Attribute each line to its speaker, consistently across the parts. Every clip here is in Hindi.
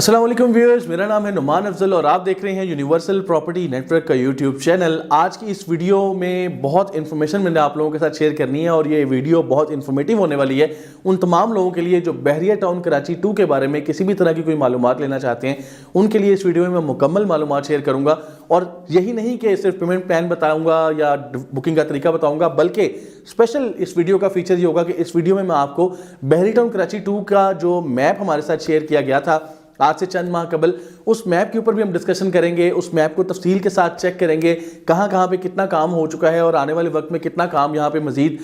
Speaker 1: अस्सलाम वालेकुम व्यूअर्स, मेरा नाम है नुमान अफजल और आप देख रहे हैं यूनिवर्सल प्रॉपर्टी नेटवर्क का यूट्यूब चैनल। आज की इस वीडियो में बहुत इन्फॉर्मेशन मैंने आप लोगों के साथ शेयर करनी है और ये वीडियो बहुत इन्फॉर्मेटिव होने वाली है उन तमाम लोगों के लिए जो बहरिया टाउन कराची 2 के बारे में किसी भी तरह की कोई मालूमात लेना चाहते हैं। उनके लिए इस वीडियो में मैं मुकम्मल मालूमात शेयर करूँगा और यही नहीं कि सिर्फ पेमेंट प्लान बताऊँगा या बुकिंग का तरीका बताऊँगा, बल्कि स्पेशल इस वीडियो का फीचर ये होगा कि इस वीडियो में मैं आपको बहरिया टाउन कराची 2 का जो मैप हमारे साथ शेयर किया गया था आज से चंद माह कबल, उस मैप के ऊपर भी हम डिस्कशन करेंगे। उस मैप को तफसील के साथ चेक करेंगे, कहाँ कहाँ पे कितना काम हो चुका है और आने वाले वक्त में कितना काम यहाँ पे मजीद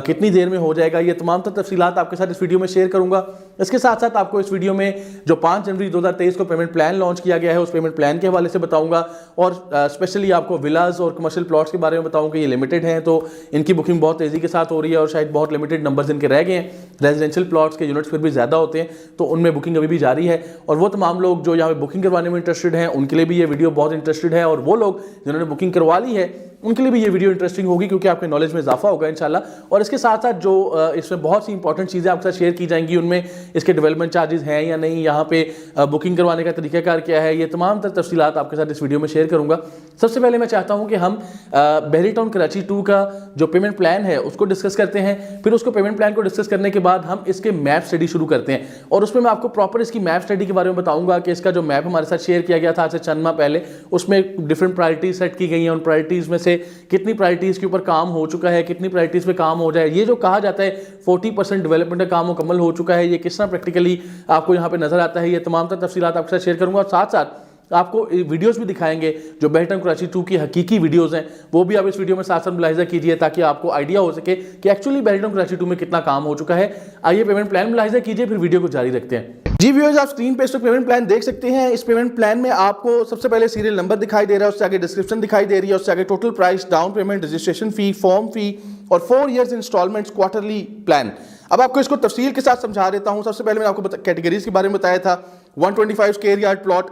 Speaker 1: कितनी देर में हो जाएगा। ये तमाम तफसीलात आपके साथ इस वीडियो में शेयर करूँगा। इसके साथ साथ आपको इस वीडियो में जो 5 जनवरी 2023 को पेमेंट प्लान लॉन्च किया गया है उस पेमेंट प्लान के हवाले से बताऊँगा और स्पेशली आपको विलाज और कमर्शियल प्लॉट्स के बारे में बताऊँगा। ये लिमिटेड हैं तो इनकी बुकिंग बहुत तेज़ी के साथ हो रही है और शायद बहुत लिमिटेड नंबर्स इनके रह गए हैं। रेजिडेंशियल प्लॉट्स के यूनिट्स फिर भी ज़्यादा होते हैं तो उनमें बुकिंग अभी भी जारी है और वो तमाम लोग जो यहाँ पे बुकिंग करवाने में इंटरेस्टेड हैं उनके लिए भी ये वीडियो बहुत इंटरेस्टेड है और वो लोग जिन्होंने बुकिंग करवा ली है उनके लिए भी ये वीडियो इंटरेस्टिंग होगी क्योंकि आपके नॉलेज में इजाफा होगा इंशाल्लाह। और इसके साथ साथ जो इसमें बहुत सी इंपॉर्टेंट चीज़ें आपके साथ शेयर की जाएंगी, उनमें इसके डेवलपमेंट चार्जेस हैं या नहीं, यहाँ पे बुकिंग करवाने का तरीकाकार क्या है, ये तमाम तफसीलात आपके साथ इस वीडियो में शेयर करूँगा। सबसे पहले मैं चाहता हूँ कि हम बहरिया टाउन कराची 2 का जो पेमेंट प्लान है उसको डिस्कस करते हैं। फिर उसको पेमेंट प्लान को डिस्कस करने के बाद हम इसके मैप स्टडी शुरू करते हैं और उसमें मैं आपको प्रॉपर इसकी मैप स्टडी के बारे में बताऊँगा कि इसका जो मैप हमारे साथ शेयर किया गया था आज से चंद माह पहले, उसमें डिफरेंट प्रायोरिटीज सेट की गई हैं। उन प्रायोरिटीज़ में से कितनी प्रायोरिटीज़ के ऊपर काम हो चुका है, कितनी प्रायोरिटीज़ पे काम हो जाए। ये जो कहा जाता है 40% डेवलपमेंट का काम मुकम्मल हो चुका है, ये किस तरह प्रैक्टिकली आपको यहाँ पे नजर आता है, ये तमाम तफसीलात आपके साथ शेयर करूँगा। और साथ साथ आपको वीडियोस भी दिखाएंगे जो बहरिया टाउन कराची 2 की हकीकी वीडियोस हैं, वो भी आप इस वीडियो में साथ साथ मुलाहिजा कीजिए ताकि आपको आइडिया हो सके कि एक्चुअली बहरिया टाउन कराची 2 में कितना काम हो चुका है। आइए पेमेंट प्लान मुलाहिजा कीजिए, फिर वीडियो को जारी रखते हैं। जी व्यूअर्स, आप स्क्रीन पे इस पेमेंट प्लान देख सकते हैं। इस पेमेंट प्लान में आपको सबसे पहले सीरियल नंबर दिखाई दे रहा है, उससे आगे डिस्क्रिप्शन दिखाई दे रही है, उससे आगे total price, down payment, registration fee, form fee और 4 ईयर्स इंस्टॉलमेंट्स क्वार्टरली प्लान। अब आपको इसको तफसील के साथ समझा देता हूं। सबसे पहले मैंने आपको कैटेगरीज के बारे में बताया था। 125 square yard plot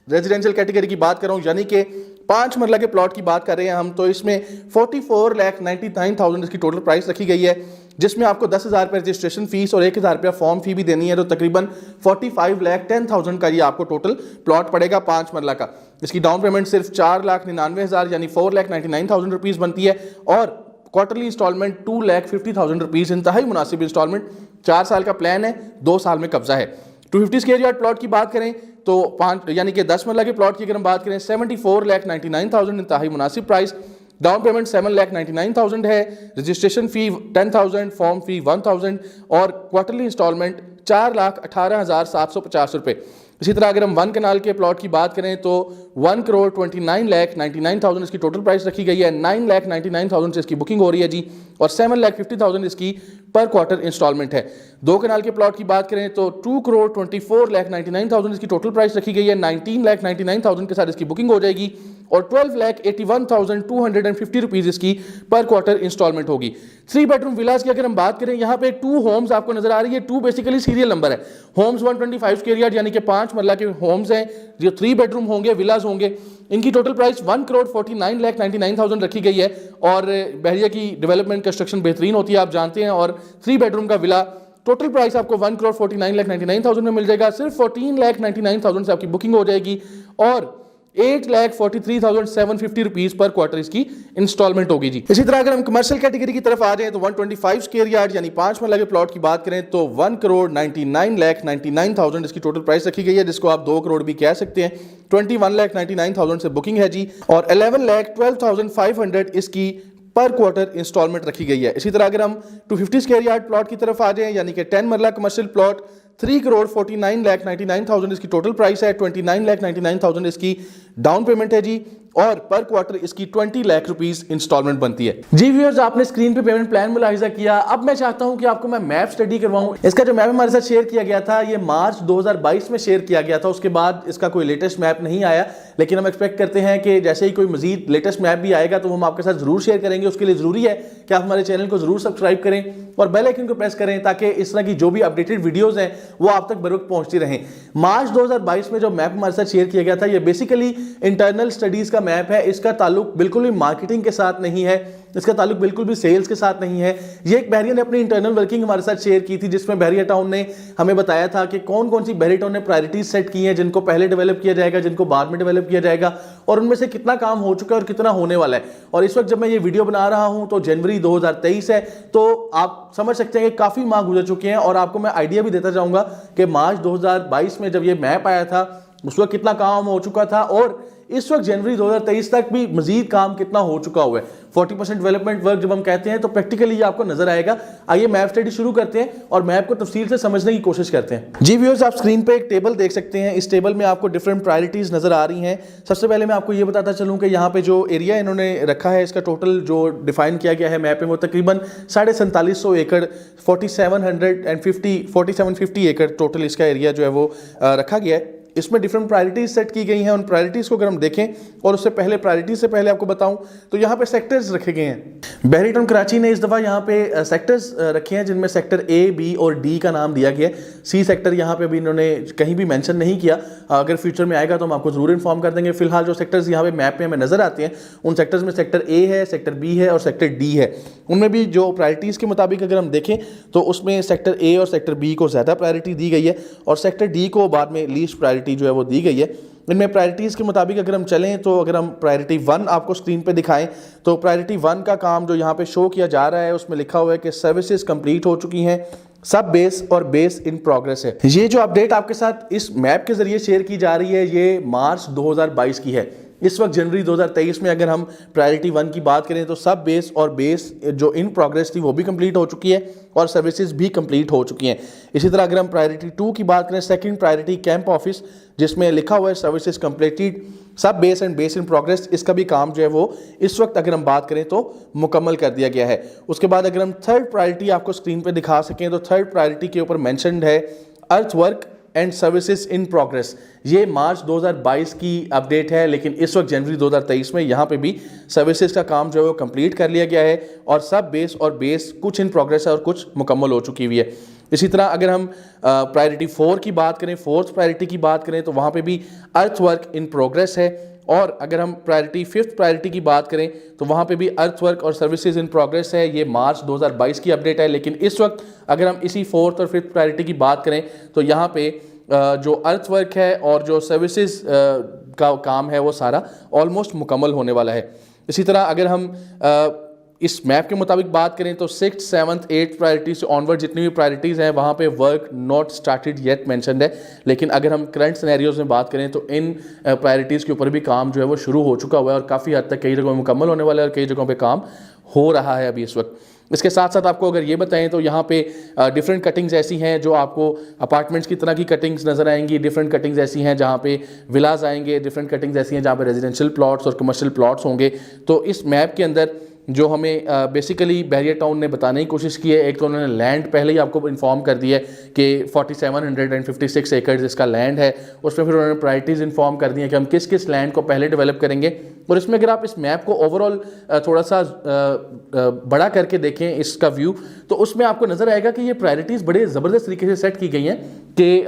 Speaker 1: residential category की बात कर रहा हूं, यानी कि 5 मरला के प्लॉट की बात कर रहे हैं हम, तो इसमें 44,99,000 इसकी टोटल प्राइस रखी गई है, जिसमें आपको 10,000 रुपये रजिस्ट्रेशन फीस और 1,000 रुपया फॉर्म फी भी देनी है, तो तकरीबन 45,10,000 का ये आपको टोटल प्लॉट पड़ेगा 5 मरला का। इसकी डाउन पेमेंट सिर्फ 4,99,000 यानी 4,99,000 रुपीज़ बनती है और क्वार्टरली इंस्टॉलमेंट 2,50,000 रुपीज़, इंतहाई मुनासिब इंस्टॉलमेंट। 4 साल का प्लान है, 2 साल में कब्जा है। 250 स्क्वायर यार्ड प्लॉट की बात करें तो 5 यानी कि 10 मरला के प्लॉट की अगर हम बात करें 74,99,000 इंतहाई मुनासिब प्राइस। डाउन पेमेंट 7,99,000 है, रजिस्ट्रेशन फी 10,000, फॉर्म फी 1,000 और क्वार्टरली इंस्टॉलमेंट 4,18,750 रुपये। इसी तरह अगर हम 1 कनाल के प्लॉट की बात करें तो 1,29,99,000 इसकी टोटल प्राइस रखी गई है, 9,99,000 से इसकी बुकिंग हो रही है जी और 7,50,000 इसकी पर क्वार्टर इंस्टॉलमेंट है। 2 कनाल के प्लॉट की बात करें तो 2,24,99,000 इसकी टोटल प्राइस रखी गई है, 19,99,000 के साथ इसकी बुकिंग हो जाएगी और 12,81,250 रुपीज़ इसकी पर क्वार्टर इंस्टॉलमेंट होगी। 3 बेडरूम विलास की अगर हम बात करें, यहाँ पे 2 होम्स आपको नजर आ रही है। 2 बेसिकली सीरियल नंबर है। होम्स 125 स्क्वायर यार्ड यानी कि 5 मरला के होम्स हैं जो 3 बेडरूम होंगे, विलास होंगे। इनकी टोटल प्राइस 1,49,99,000 रखी गई है और बहरिया की डेवलपमेंट कंस्ट्रक्शन बेहतरीन होती है, आप जानते हैं। और 3 बेडरूम का विला टोटल प्राइस आपको 1,49,99,000 में मिल जाएगा। सिर्फ 14,99,000 से आपकी बुकिंग हो जाएगी और 8,43,750 रुपीज़ पर क्वार्टर इसकी इंस्टॉलमेंट होगी जी। इसी तरह अगर हम कमर्शियल कैटेगरी की तरफ आ जाएं तो 125 स्क्वायर यार्ड यानी 5 मरला के प्लॉट की बात करें तो 1,99,99,000 इसकी टोटल प्राइस रखी गई है, जिसको आप 2 करोड़ भी कह सकते हैं। 21,99,000 से बुकिंग है जी और 11,12,500 इसकी पर क्वार्टर इंस्टॉलमेंट रखी गई है। इसी तरह अगर हम 250 स्क्वायर यार्ड प्लॉट की तरफ आ जाएं यानी कि 10 मरला कमर्शियल प्लॉट 3,49,99,000 इसकी टोटल प्राइस है, 29,99,000 इसकी डाउन पेमेंट है जी और पर क्वार्टर इसकी 20 लाख रुपीस इंस्टॉलमेंट बनती है जी। व्यूअर्स, आपने स्क्रीन पे पेमेंट प्लान मुलाहिजा किया। अब मैं चाहता हूं कि आपको मैं मैप स्टडी करवाऊं। इसका जो मैप हमारे साथ शेयर किया गया था ये मार्च 2022 में शेयर किया गया था, उसके बाद इसका कोई लेटेस्ट मैप नहीं आया, लेकिन हम एक्सपेक्ट करते हैं कि जैसे ही कोई मजीद लेटेस्ट मैप भी आएगा तो हम आपके साथ जरूर शेयर करेंगे। उसके लिए जरूरी है कि आप हमारे चैनल को जरूर सब्सक्राइब करें और बेल आइकन को प्रेस करें ताकि इस तरह की जो भी अपडेटेड वीडियोस हैं वो आप तक बर वक्त पहुंचती रहें। मार्च 2022 में जो मैप हमारे साथ शेयर किया गया था ये बेसिकली इंटरनल स्टडीज का मैप है, इसका ताल्लुक बिल्कुल भी मार्केटिंग के साथ नहीं है, इसका ताल्लुक बिल्कुल भी सेल्स के साथ नहीं है। ये एक बहरिया ने अपनी इंटरनल वर्किंग हमारे साथ शेयर की थी, जिसमें बहरिया टाउन ने हमें बताया था कि कौन कौन सी बहरिया टाउन ने प्रायोरिटीज सेट की हैं, जिनको पहले डेवलप किया जाएगा, जिनको बाद में डेवलप किया जाएगा, और उनमें से कितना काम हो चुका है और कितना होने वाला है। और इस वक्त जब मैं ये वीडियो बना रहा हूं तो जनवरी 2023 है, तो आप समझ सकते हैं कि काफी माह गुजर चुके हैं। और आपको मैं आइडिया भी देता जाऊंगा कि मार्च 2022 में जब ये मैप आया था उस वक्त कितना काम हो चुका था, और इस वक्त जनवरी 2023 तक भी मजीद काम कितना हो चुका हुआ है। 40% डेवलपमेंट वर्क जब हम कहते हैं तो प्रैक्टिकली ये आपको नजर आएगा। आइए मैप स्टडी शुरू करते हैं और मैप को तफसील से समझने की कोशिश करते हैं। जी व्यूअर्स, आप स्क्रीन पे एक टेबल देख सकते हैं। इस टेबल में आपको डिफरेंट प्रायोरिटीज नजर आ रही हैं। सबसे पहले मैं आपको ये बताता चलूं कि यहाँ पे जो एरिया इन्होंने रखा है, इसका टोटल जो डिफाइन किया गया है मैप में, वो तकरीबन 4750 एकड़ 4750 एकड़ टोटल इसका एरिया जो है वो रखा गया है। इसमें डिफरेंट प्रायोरिटीज सेट की गई हैं। उन प्रायोरिटीज को अगर हम देखें, और उससे पहले प्रायोरिटी से पहले आपको बताऊं तो यहाँ पे सेक्टर्स रखे गए हैं। बहरिया टाउन कराची ने इस दफ़ा यहाँ पे सेक्टर्स रखे हैं, जिनमें सेक्टर ए, बी और डी का नाम दिया गया है। सी सेक्टर यहाँ पे भी इन्होंने कहीं भी मेंशन नहीं किया। अगर फ्यूचर में आएगा तो हम आपको जरूर इन्फॉर्म कर देंगे। फिलहाल जो सेक्टर्स यहाँ पे मैप में हमें नजर आते हैं, उन सेक्टर्स में सेक्टर ए है, सेक्टर बी है और सेक्टर डी है। उनमें भी जो प्रायोरिटीज़ के मुताबिक अगर हम देखें तो उसमें सेक्टर ए और सेक्टर बी को ज़्यादा प्रायोरिटी दी गई है, और सेक्टर डी को बाद में लीस्ट प्रायोरिटी जो है वो दी गई है। इनमें प्रायोरिटीज़ के मुताबिक अगर हम चलें तो अगर हम प्रायोरिटी 1 आपको स्क्रीन पे दिखाएं तो प्रायोरिटी 1 का काम जो यहाँ पे शो किया जा रहा है, उसमें लिखा हुआ है कि सर्विसेज कंप्लीट हो चुकी हैं, सब बेस और बेस इन प्रोग्रेस है। ये जो अपडेट आपके साथ इस मैप के जरिए शेयर की जा रही है, ये मार्च 2022 की है। इस वक्त जनवरी 2023 में अगर हम प्रायोरिटी 1 की बात करें तो सब बेस और बेस जो इन प्रोग्रेस थी वो भी कंप्लीट हो चुकी है और सर्विसेज भी कंप्लीट हो चुकी हैं। इसी तरह अगर हम प्रायोरिटी 2 की बात करें, सेकंड प्रायोरिटी कैंप ऑफिस, जिसमें लिखा हुआ है सर्विसेज कंप्लीटेड, सब base and base in progress, इसका भी काम जो है वो इस वक्त अगर हम बात करें तो मुकम्मल कर दिया गया है। उसके बाद अगर हम थर्ड प्रायोरिटी आपको स्क्रीन पर दिखा सकें तो थर्ड प्रायोरिटी के ऊपर मैंशनड है अर्थ work and services in progress. ये मार्च 2022 की अपडेट है, लेकिन इस वक्त जनवरी 2023 में यहाँ पे भी सर्विसेज का काम जो है वो कंप्लीट कर लिया गया है, और सब बेस और बेस कुछ इन प्रोग्रेस है और कुछ मुकम्मल हो चुकी हुई है। इसी तरह अगर हम प्रायोरिटी 4 की बात करें, फोर्थ प्रायोरिटी की बात करें, तो वहाँ पे भी अर्थ वर्क इन प्रोग्रेस है। और अगर हम प्रायोरिटी 5th प्रायोरिटी की बात करें तो वहाँ पे भी अर्थ वर्क और सर्विसेज इन प्रोग्रेस है। ये मार्च 2022 की अपडेट है, लेकिन इस वक्त अगर हम इसी 4th और 5th प्रायोरिटी की बात करें तो यहाँ पे जो अर्थ वर्क है और जो सर्विसेज का काम है वो सारा ऑलमोस्ट मुकम्मल होने वाला है। इसी तरह अगर हम इस मैप के मुताबिक बात करें तो 6th, 7th, 8th प्रायोरिटी से ऑनवर्ड जितनी भी प्रायोरिटीज़ हैं वहाँ पे work not started yet mentioned है। लेकिन अगर हम करंट सिनेरियोज में बात करें तो इन प्रायोरिटीज़ के ऊपर भी काम जो है वो शुरू हो चुका हुआ है, और काफ़ी हद तक कई जगहों में मुकम्मल होने वाला है और कई जगहों पर काम हो रहा है अभी इस वक्त। इसके साथ साथ आपको अगर ये बताएं तो यहाँ पे डिफरेंट कटिंग्स ऐसी हैं जो आपको अपार्टमेंट्स की तरह की कटिंग्स नज़र आएंगी, डिफरेंट कटिंग्स ऐसी हैं जहाँ पे विलाज आएंगे, डिफरेंट कटिंग्स ऐसी हैं जहाँ पे रेजिडेंशियल प्लॉट्स और कमर्शियल प्लॉट्स होंगे। तो इस मैप के अंदर जो हमें बेसिकली बहरिया टाउन ने बताने की कोशिश की है, एक तो उन्होंने लैंड पहले ही आपको इन्फॉर्म कर दिया है कि 4756 एकड़ इसका लैंड है। उसमें फिर उन्होंने प्रायोरिटीज़ इन्फॉर्म कर दी है कि हम किस किस लैंड को पहले डेवलप करेंगे। और इसमें अगर आप इस मैप को ओवरऑल थोड़ा सा बड़ा करके देखें इसका व्यू, तो उसमें आपको नज़र आएगा कि ये प्रायोरिटीज़ बड़े ज़बरदस्त तरीके से सेट की गई हैं कि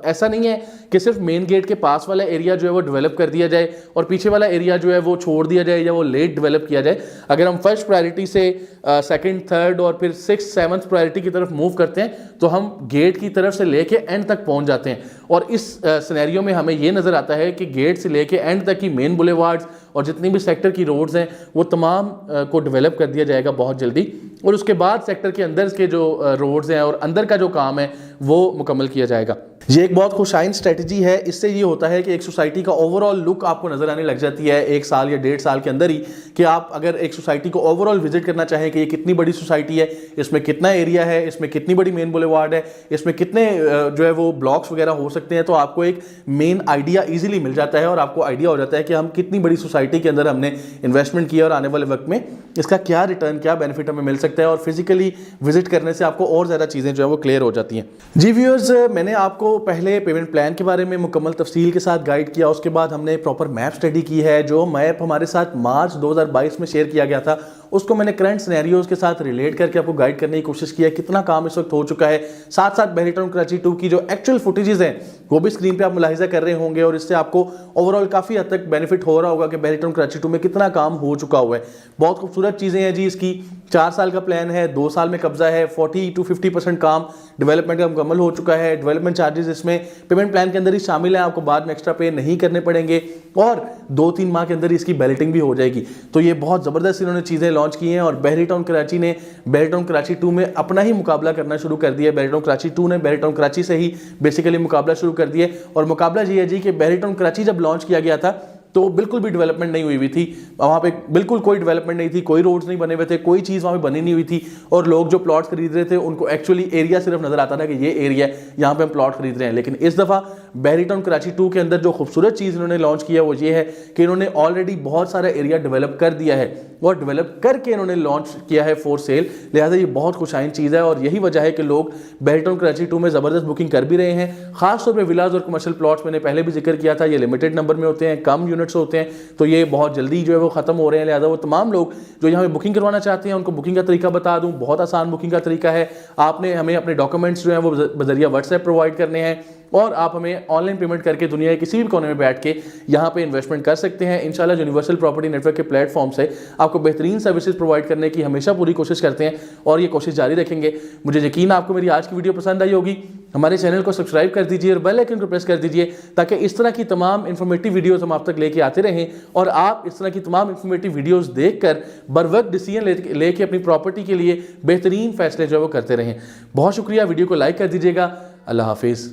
Speaker 1: ऐसा नहीं है कि सिर्फ मेन गेट के पास वाला एरिया जो है वो डेवलप कर दिया जाए और पीछे वाला एरिया जो है वो छोड़ दिया जाए या वो लेट डेवलप किया जाए। अगर हम फर्स्ट प्रायोरिटी से सेकंड, थर्ड और फिर 6th, 7th प्रायोरिटी की तरफ मूव करते हैं तो हम गेट की तरफ से लेके एंड तक पहुंच जाते हैं। और इस सिनेरियो में हमें ये नज़र आता है कि गेट से लेके एंड तक की मेन बुलेवार्ड्स और जितनी भी सेक्टर की रोड्स हैं वो तमाम को डेवलप कर दिया जाएगा बहुत जल्दी, और उसके बाद सेक्टर के अंदर के जो रोड्स हैं और अंदर का जो काम है वो मुकम्मल किया जाएगा। ये एक बहुत खुशाइन स्ट्रेटजी है। इससे ये होता है कि एक सोसाइटी का ओवरऑल लुक आपको नजर आने लग जाती है 1 साल या 1.5 साल के अंदर ही, कि आप अगर एक सोसाइटी को ओवरऑल विजिट करना चाहें कि ये कितनी बड़ी सोसाइटी है, इसमें कितना एरिया है, इसमें कितनी बड़ी मेन बुलेवार्ड है, इसमें कितने जो है वो ब्लॉक्स वगैरह हो सकते हैं, तो आपको एक मेन आइडिया ईजिली मिल जाता है और आपको आइडिया हो जाता है कि हम कितनी बड़ी सोसाइटी के अंदर हमने इन्वेस्टमेंट किया और आने वाले वक्त में इसका क्या रिटर्न, क्या बेनिफिट हमें मिल सकता है। और फिजिकली विजिट करने से आपको और ज़्यादा चीज़ें जो है वो क्लियर हो जाती हैं। जी व्यूअर्स, मैंने आपको पहले पेमेंट प्लान के बारे में मुकम्मल तफसील के साथ गाइड किया, उसके बाद हमने प्रॉपर मैप स्टडी की है। जो मैप हमारे साथ मार्च 2022 में शेयर किया गया था उसको मैंने करंट सिनेरियोज के साथ रिलेट करके आपको गाइड करने की कोशिश की है, कितना काम इस वक्त हो चुका है। साथ साथ बहरी टाउन कराची 2 की जो एक्चुअल फुटेजेस हैं वो भी स्क्रीन पे आप मुलाहिजा कर रहे होंगे और इससे आपको ओवरऑल काफी हद तक बेनिफिट हो रहा होगा कि बहरी टाउन कराची 2 में कितना काम हो चुका हुआ है। बहुत खूबसूरत चीजें हैं जी। इसकी 4 साल का प्लान है, 2 साल में कब्जा है, 40 to 50% काम डेवलपमेंट का मुकम्मल हो चुका है। डेवलपमेंट चार्जेस इसमें पेमेंट प्लान के अंदर ही शामिल है, आपको बाद में एक्स्ट्रा पे नहीं करने पड़ेंगे और 2-3 माह के अंदर इसकी बैलेटिंग भी हो जाएगी। तो ये बहुत जबरदस्त इन्होंने चीजें लॉन्च की हैं और बहरी टाउन कराची ने बहरी टाउन कराची 2 में अपना ही मुकाबला करना शुरू कर दिया। बहरी टाउन कराची 2 ने बहरी टाउन कराची से ही बेसिकली मुकाबला शुरू कर दिया और मुकाबला ये है जी कि बहरी टाउन कराची जब लॉन्च किया गया था तो बिल्कुल भी डेवलपमेंट नहीं हुई थी, वहाँ पे बिल्कुल कोई डेवलपमेंट नहीं थी, कोई रोड्स नहीं बने हुए थे, कोई चीज़ वहाँ पे बनी नहीं हुई थी और लोग जो प्लॉट खरीद रहे थे उनको एक्चुअली एरिया सिर्फ नजर आता था कि ये एरिया है, यहाँ पे हम प्लॉट खरीद रहे हैं। लेकिन इस दफ़ा बहरी टाउन कराची 2 के अंदर जो खूबसूरत चीज़ इन्होंने लॉन्च किया वो ये है कि इन्होंने ऑलरेडी बहुत सारा एरिया डेवलप कर दिया है और डेवलप करके इन्होंने लॉन्च किया है फॉर सेल। लिहाजा ये बहुत खुशाइन चीज़ है और यही वजह है कि लोग बहरी टाउन कराची 2 में ज़बरदस्त बुकिंग कर भी रहे हैं। खासतौर पर विलाज और कमर्शियल प्लॉट्स मैंने पहले भी जिक्र किया था, ये लिमिटेड नंबर में होते हैं, कम यूनिट्स होते हैं, तो ये बहुत जल्दी जो है वो खत्म हो रहे हैं। लिहाजा वो तमाम लोग जो यहाँ पे बुकिंग करवाना चाहते हैं उनको बुकिंग का तरीका बता दूं। बहुत आसान बुकिंग का तरीका है। आपने हमें अपने डॉक्यूमेंट्स जो हैं वो बजरिया व्हाट्सएप प्रोवाइड करने हैं और आप हमें ऑनलाइन पेमेंट करके दुनिया के किसी भी कोने में बैठ के यहाँ पे इन्वेस्टमेंट कर सकते हैं। इंशाल्लाह यूनिवर्सल प्रॉपर्टी नेटवर्क के प्लेटफॉर्म से आपको बेहतरीन सर्विसेज प्रोवाइड करने की हमेशा पूरी कोशिश करते हैं और ये कोशिश जारी रखेंगे। मुझे यकीन आपको मेरी आज की वीडियो पसंद आई होगी। हमारे चैनल को सब्सक्राइब कर दीजिए और बेल आइकन को प्रेस कर दीजिए ताकि इस तरह की तमाम इन्फॉर्मेटिव वीडियोस हम आप तक लेके आते रहें और आप इस तरह की तमाम इन्फॉर्मेटिव वीडियोस देखकर बर वक्त डिसीजन लेके अपनी प्रॉपर्टी के लिए बेहतरीन फैसले जो है वो करते रहें। बहुत शुक्रिया। वीडियो को लाइक कर दीजिएगा। अल्लाह हाफिज़।